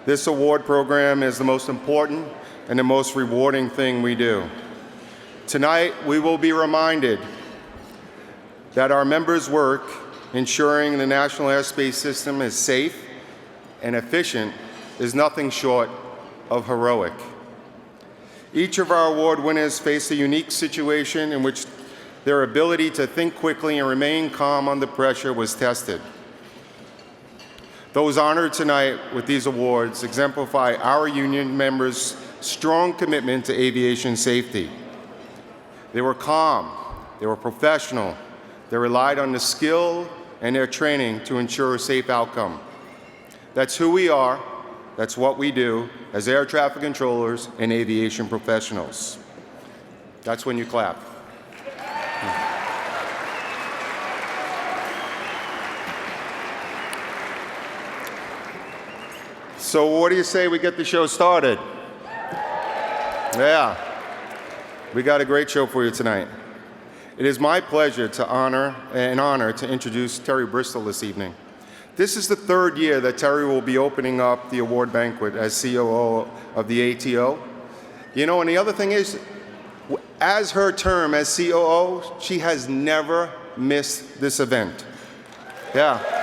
This award program is the most important and the most rewarding thing we do. Tonight, we will be reminded that our members' work ensuring the national airspace system is safe and efficient is nothing short of heroic. Each of our award winners face a unique situation in which their ability to think quickly and remain calm under pressure was tested. Those honored tonight with these awards exemplify our union members' strong commitment to aviation safety. They were calm, they were professional, they relied on the skill and their training to ensure a safe outcome. That's who we are, that's what we do as air traffic controllers and aviation professionals. That's when you clap. So what do you say we get the show started? Yeah, we got a great show for you tonight. It is my pleasure to honor to introduce Teri Bristol this evening. This is the third year that Teri will be opening up the award banquet as COO of the ATO. You know, and the other thing is, as her term as COO, she has never missed this event. Yeah.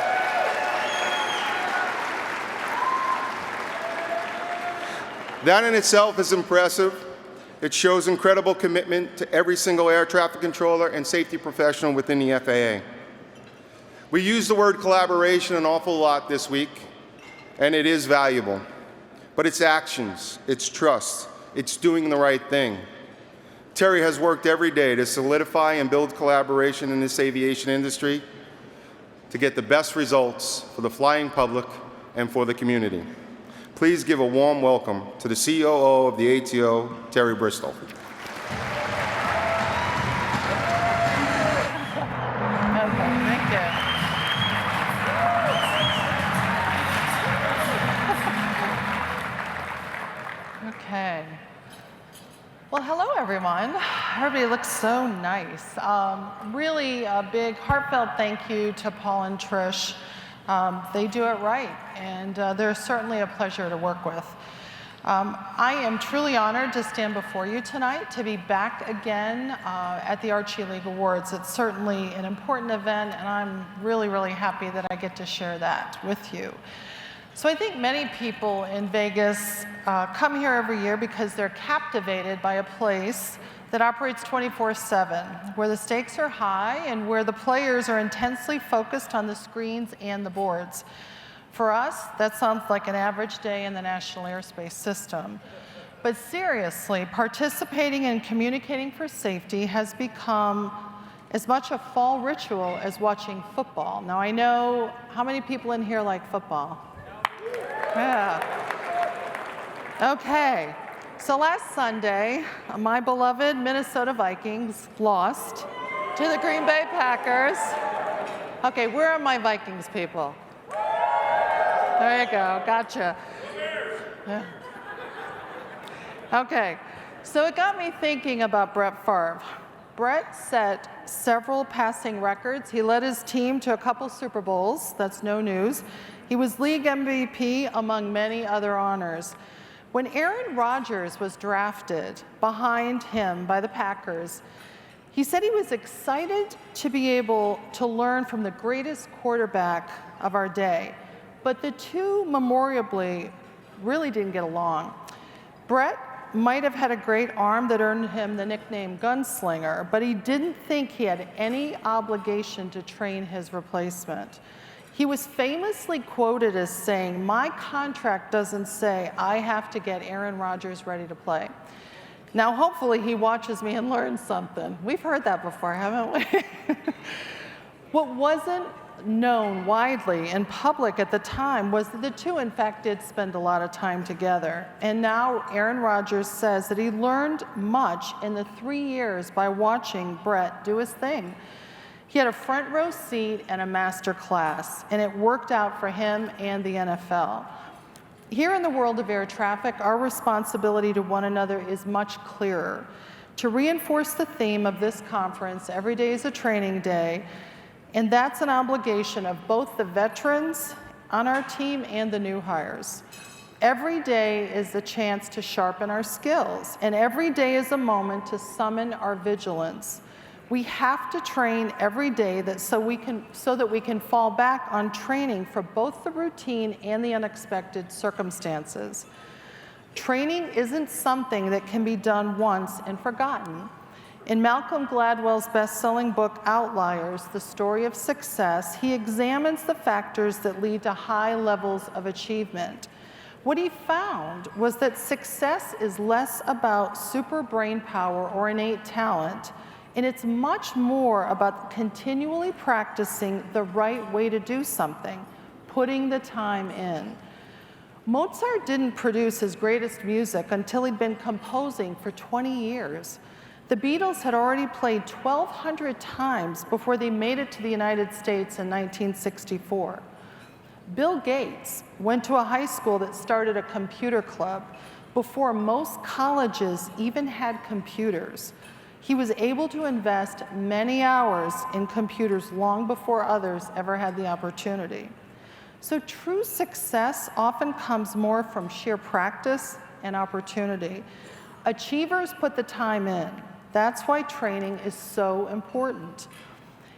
That in itself is impressive. It shows incredible commitment to every single air traffic controller and safety professional within the FAA. We use the word collaboration an awful lot this week, and it is valuable. But it's actions, it's trust, it's doing the right thing. Teri has worked every day to solidify and build collaboration in this aviation industry to get the best results for the flying public and for the community. Please give a warm welcome to the COO of the ATO, Teri Bristol. Okay. Well, hello, everyone. Everybody looks so nice. Really a big heartfelt thank you to Paul and Trish. They do it right, and they're certainly a pleasure to work with. I am truly honored to stand before you tonight, to be back again at the Archie League Awards. It's certainly an important event, and I'm really, really happy that I get to share that with you. So I think many people in Vegas come here every year because they're captivated by a place that operates 24/7, where the stakes are high and where the players are intensely focused on the screens and the boards. For us, that sounds like an average day in the National Airspace System. But seriously, participating and communicating for safety has become as much a fall ritual as watching football. Now, I know, how many people in here like football? Yeah. Okay. So last Sunday, my beloved Minnesota Vikings lost to the Green Bay Packers. Okay, where are my Vikings people? There you go, gotcha. Yeah. Okay, so it got me thinking about Brett Favre. Brett set several passing records. He led his team to a couple Super Bowls, that's no news. He was league MVP among many other honors. When Aaron Rodgers was drafted behind him by the Packers, he said he was excited to be able to learn from the greatest quarterback of our day. But the two memorably really didn't get along. Brett might have had a great arm that earned him the nickname Gunslinger, but he didn't think he had any obligation to train his replacement. He was famously quoted as saying, "My contract doesn't say I have to get Aaron Rodgers ready to play." Now, hopefully he watches me and learns something. We've heard that before, haven't we? What wasn't known widely in public at the time was that the two, in fact, did spend a lot of time together. And now Aaron Rodgers says that he learned much in the 3 years by watching Brett do his thing. He had a front row seat and a master class, and it worked out for him and the NFL. Here in the world of air traffic, our responsibility to one another is much clearer. To reinforce the theme of this conference, every day is a training day, and that's an obligation of both the veterans on our team and the new hires. Every day is a chance to sharpen our skills, and every day is a moment to summon our vigilance. We have to train every day so that we can fall back on training for both the routine and the unexpected circumstances. Training isn't something that can be done once and forgotten. In Malcolm Gladwell's best-selling book, Outliers, The Story of Success, he examines the factors that lead to high levels of achievement. What he found was that success is less about super brain power or innate talent, and it's much more about continually practicing the right way to do something, putting the time in. Mozart didn't produce his greatest music until he'd been composing for 20 years. The Beatles had already played 1,200 times before they made it to the United States in 1964. Bill Gates went to a high school that started a computer club before most colleges even had computers. He was able to invest many hours in computers long before others ever had the opportunity. So true success often comes more from sheer practice and opportunity. Achievers put the time in. That's why training is so important.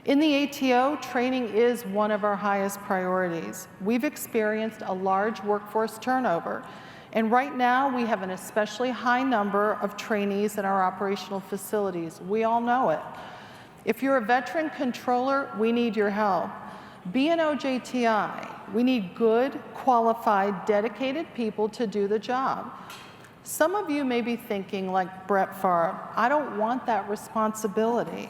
In the ATO, training is one of our highest priorities. We've experienced a large workforce turnover, and right now we have an especially high number of trainees in our operational facilities. We all know it. If you're a veteran controller, we need your help. Be an OJTI. We need good, qualified, dedicated people to do the job. Some of you may be thinking, like Brett Favre, I don't want that responsibility.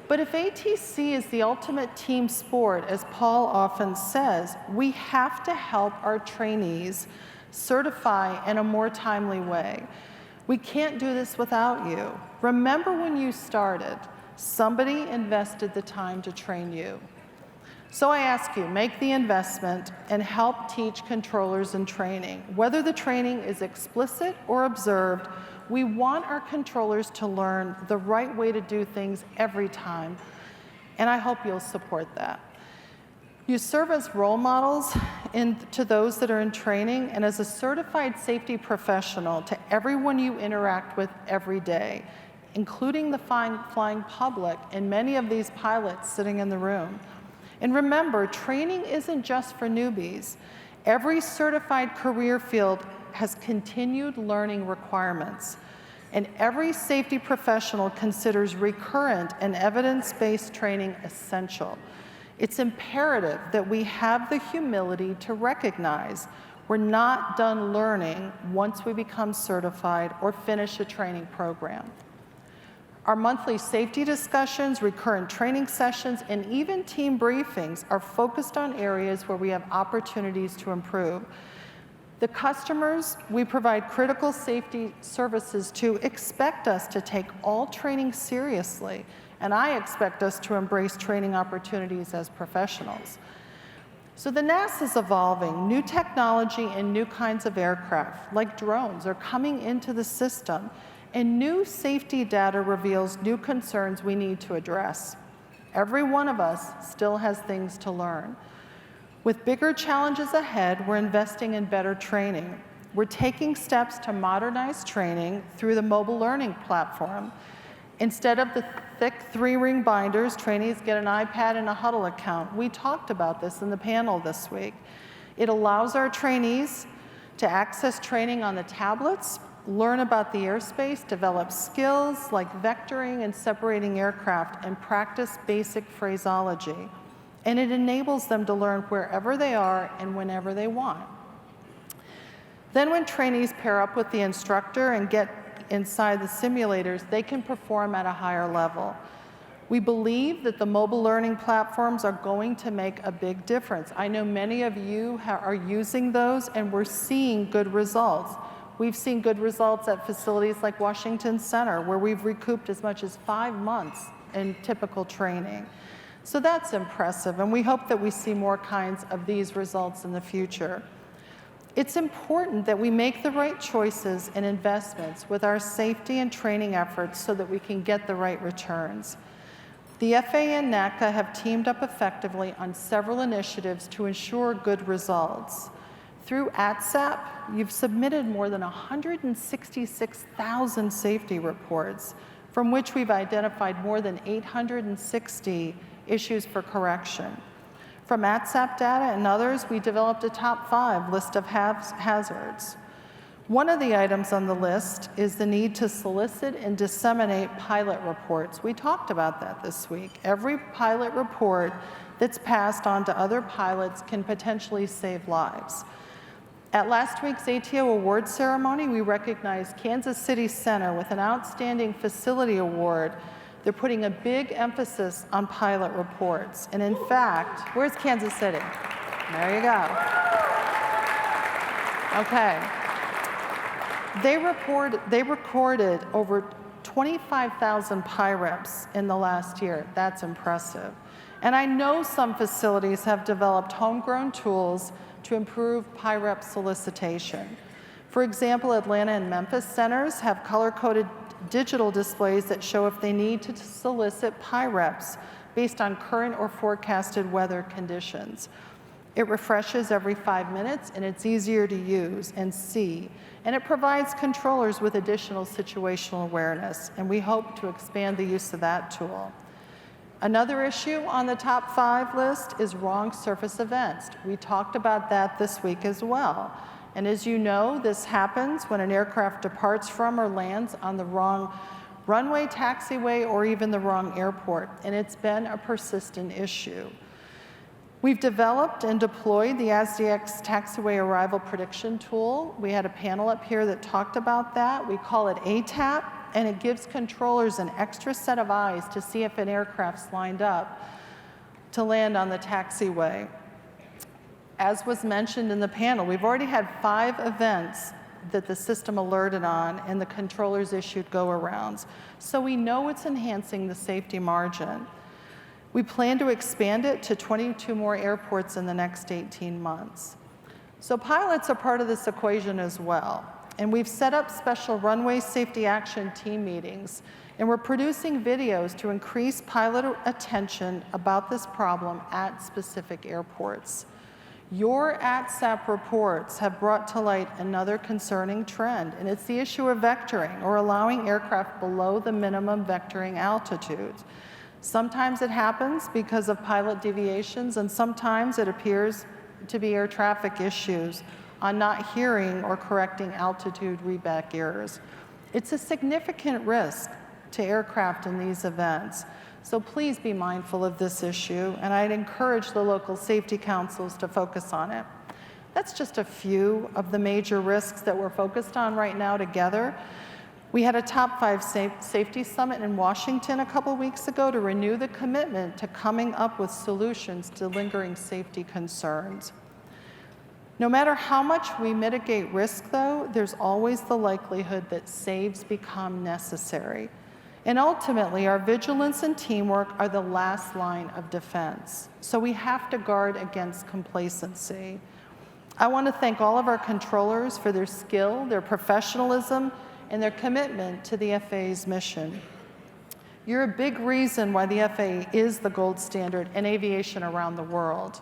But if ATC is the ultimate team sport, as Paul often says, we have to help our trainees certify in a more timely way. We can't do this without you. Remember when you started, somebody invested the time to train you. So I ask you, make the investment and help teach controllers in training. Whether the training is explicit or observed, we want our controllers to learn the right way to do things every time, and I hope you'll support that. You serve as role models to those that are in training and as a certified safety professional to everyone you interact with every day, including the flying public and many of these pilots sitting in the room. And remember, training isn't just for newbies. Every certified career field has continued learning requirements, and every safety professional considers recurrent and evidence-based training essential. It's imperative that we have the humility to recognize we're not done learning once we become certified or finish a training program. Our monthly safety discussions, recurrent training sessions, and even team briefings are focused on areas where we have opportunities to improve. The customers we provide critical safety services to expect us to take all training seriously, and I expect us to embrace training opportunities as professionals. So the NASA is evolving. New technology and new kinds of aircraft, like drones, are coming into the system, and new safety data reveals new concerns we need to address. Every one of us still has things to learn. With bigger challenges ahead, we're investing in better training. We're taking steps to modernize training through the mobile learning platform. Instead of the thick 3-ring binders, trainees get an iPad and a Huddle account. We talked about this in the panel this week. It allows our trainees to access training on the tablets, learn about the airspace, develop skills like vectoring and separating aircraft, and practice basic phraseology. And it enables them to learn wherever they are and whenever they want. Then when trainees pair up with the instructor and get inside the simulators, they can perform at a higher level. We believe that the mobile learning platforms are going to make a big difference. I know many of you are using those, and we're seeing good results. We've seen good results at facilities like Washington Center, where we've recouped as much as 5 months in typical training. So that's impressive, and we hope that we see more kinds of these results in the future. It's important that we make the right choices and investments with our safety and training efforts so that we can get the right returns. The FAA and NATCA have teamed up effectively on several initiatives to ensure good results. Through ATSAP, you've submitted more than 166,000 safety reports, from which we've identified more than 860 issues for correction. From ATSAP data and others, we developed a top 5 list of hazards. One of the items on the list is the need to solicit and disseminate pilot reports. We talked about that this week. Every pilot report that's passed on to other pilots can potentially save lives. At last week's ATO awards ceremony, we recognized Kansas City Center with an Outstanding Facility Award. They're putting a big emphasis on pilot reports. And in fact, where's Kansas City? There you go. Okay. They recorded over 25,000 PIREPs in the last year. That's impressive. And I know some facilities have developed homegrown tools to improve PIREP solicitation. For example, Atlanta and Memphis centers have color-coded digital displays that show if they need to solicit PIREPs based on current or forecasted weather conditions. It refreshes every 5 minutes, and it's easier to use and see. And it provides controllers with additional situational awareness, and we hope to expand the use of that tool. Another issue on the top 5 list is wrong surface events. We talked about that this week as well. And as you know, this happens when an aircraft departs from or lands on the wrong runway, taxiway, or even the wrong airport, and it's been a persistent issue. We've developed and deployed the ASDX taxiway arrival prediction tool. We had a panel up here that talked about that. We call it ATAP, and it gives controllers an extra set of eyes to see if an aircraft's lined up to land on the taxiway. As was mentioned in the panel, we've already had 5 events that the system alerted on and the controllers issued go-arounds. So we know it's enhancing the safety margin. We plan to expand it to 22 more airports in the next 18 months. So pilots are part of this equation as well. And we've set up special runway safety action team meetings, and we're producing videos to increase pilot attention about this problem at specific airports. Your ATSAP reports have brought to light another concerning trend, and it's the issue of vectoring, or allowing aircraft below the minimum vectoring altitude. Sometimes it happens because of pilot deviations, and sometimes it appears to be air traffic issues on not hearing or correcting altitude readback errors. It's a significant risk to aircraft in these events. So please be mindful of this issue, and I'd encourage the local safety councils to focus on it. That's just a few of the major risks that we're focused on right now together. We had a top 5 safety summit in Washington a couple weeks ago to renew the commitment to coming up with solutions to lingering safety concerns. No matter how much we mitigate risk, though, there's always the likelihood that saves become necessary. And ultimately, our vigilance and teamwork are the last line of defense. So we have to guard against complacency. I want to thank all of our controllers for their skill, their professionalism, and their commitment to the FAA's mission. You're a big reason why the FAA is the gold standard in aviation around the world.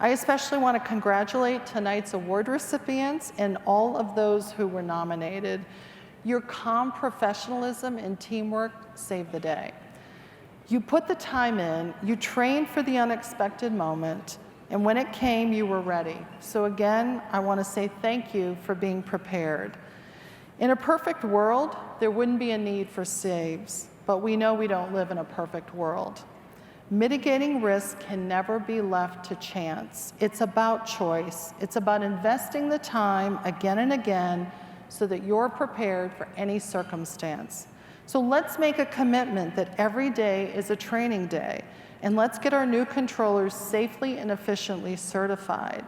I especially want to congratulate tonight's award recipients and all of those who were nominated. Your calm professionalism and teamwork saved the day. You put the time in, you trained for the unexpected moment, and when it came, you were ready. So again, I want to say thank you for being prepared. In a perfect world, there wouldn't be a need for saves, but we know we don't live in a perfect world. Mitigating risk can never be left to chance. It's about choice. It's about investing the time again and again so that you're prepared for any circumstance. So let's make a commitment that every day is a training day, and let's get our new controllers safely and efficiently certified.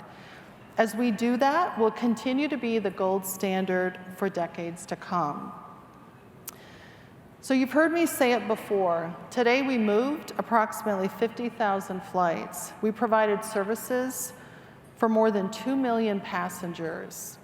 As we do that, we'll continue to be the gold standard for decades to come. So you've heard me say it before. Today we moved approximately 50,000 flights. We provided services for more than 2 million passengers.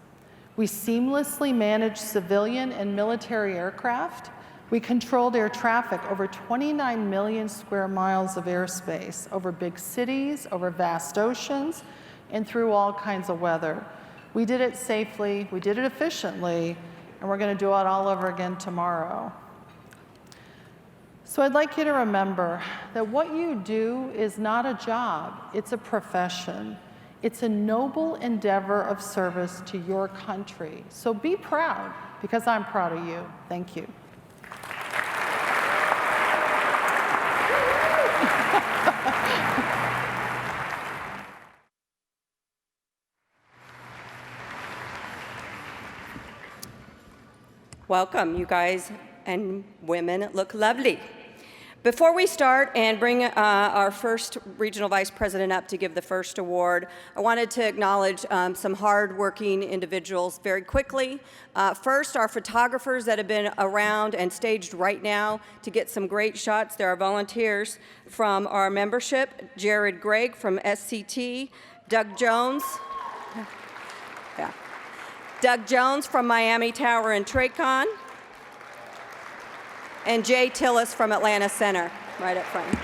We seamlessly managed civilian and military aircraft. We controlled air traffic over 29 million square miles of airspace, over big cities, over vast oceans, and through all kinds of weather. We did it safely, we did it efficiently, and we're going to do it all over again tomorrow. So I'd like you to remember that what you do is not a job, it's a profession. It's a noble endeavor of service to your country. So be proud, because I'm proud of you. Thank you. Welcome, you guys and women look lovely. Before we start and bring our first regional vice president up to give the first award, I wanted to acknowledge some hard-working individuals very quickly. First, our photographers that have been around and staged right now to get some great shots. There are volunteers from our membership, Jared Gregg from SCT, Doug Jones. Yeah. Doug Jones from Miami Tower and Tracon, and Jay Tillis from Atlanta Center, right up front.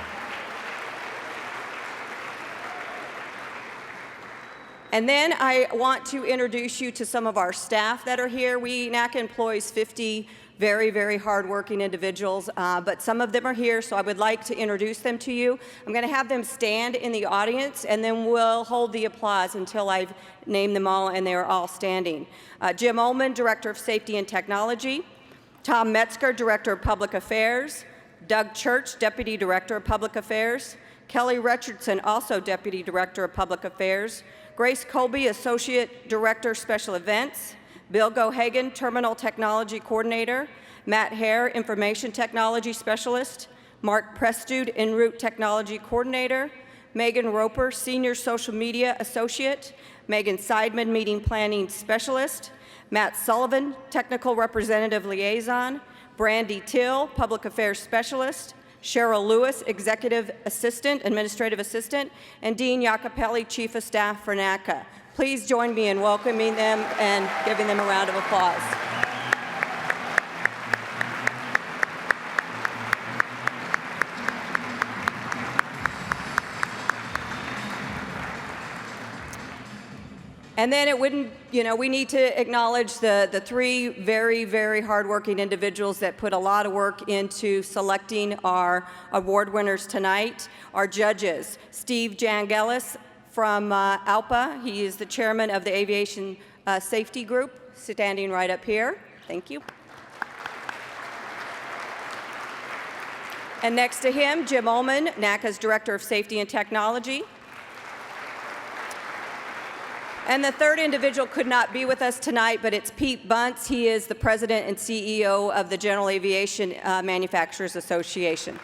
And then I want to introduce you to some of our staff that are here. NATCA employs 50 very, very hardworking individuals, but some of them are here, so I would like to introduce them to you. I'm going to have them stand in the audience, and then we'll hold the applause until I've named them all, and they are all standing. Jim Ullmann, Director of Safety and Technology. Tom Metzger, Director of Public Affairs. Doug Church, Deputy Director of Public Affairs. Kelly Richardson, also Deputy Director of Public Affairs. Grace Colby, Associate Director, Special Events. Bill Gohagan, Terminal Technology Coordinator. Matt Hare, Information Technology Specialist. Mark Prestude, En route Technology Coordinator. Megan Roper, Senior Social Media Associate. Megan Seidman, Meeting Planning Specialist. Matt Sullivan, Technical Representative Liaison. Brandy Till, Public Affairs Specialist. Cheryl Lewis, Executive Assistant, Administrative Assistant. And Dean Iacopelli, Chief of Staff for NATCA. Please join me in welcoming them and giving them a round of applause. And then it wouldn't, we need to acknowledge the three very, very hardworking individuals that put a lot of work into selecting our award winners tonight. Our judges, Steve Jangelis from ALPA. He is the chairman of the Aviation Safety Group, standing right up here. Thank you. And next to him, Jim Ullmann, NATCA's Director of Safety and Technology. And the third individual could not be with us tonight, but it's Pete Bunce. He is the president and CEO of the General Aviation Manufacturers Association.